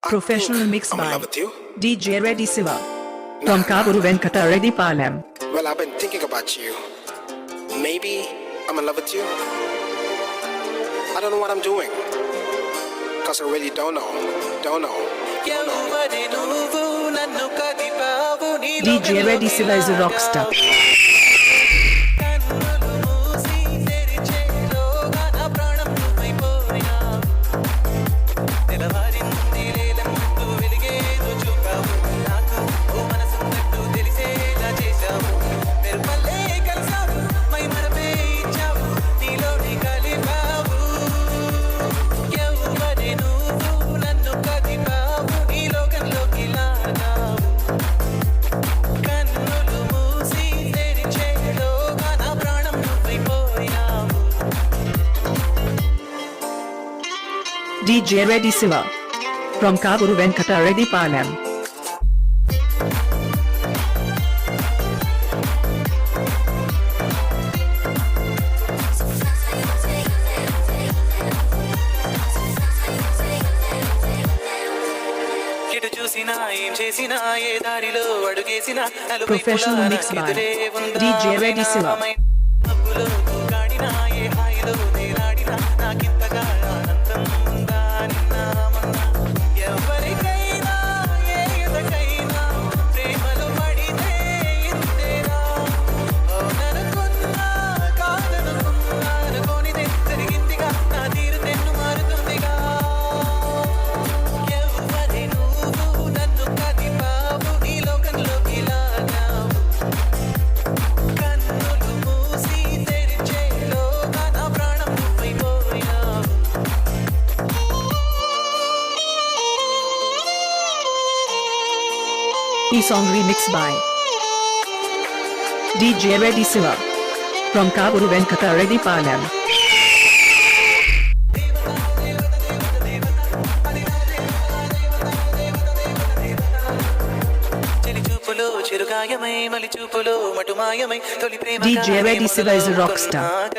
Professional mix I'm in by love with you. DJ Reddy Siva from Kaburu Venkata Reddy Palam. Well, I've been thinking about you. Maybe I'm in love with you. I don't know what I'm doing. Cause I really don't know. DJ Reddy Siva is a rock star. DJ Reddy Siva from Kaburu Venkata Reddy Palam. Professional mix by DJ Reddy Siva. E-song remixed by DJ Reddy Siva from Kaburu Venkata Reddy Palam. DJ Reddy Siva is a rock star.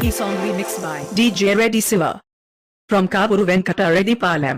E-song remixed by DJ Reddy Siva from Kaburu Venkata Reddy Palam.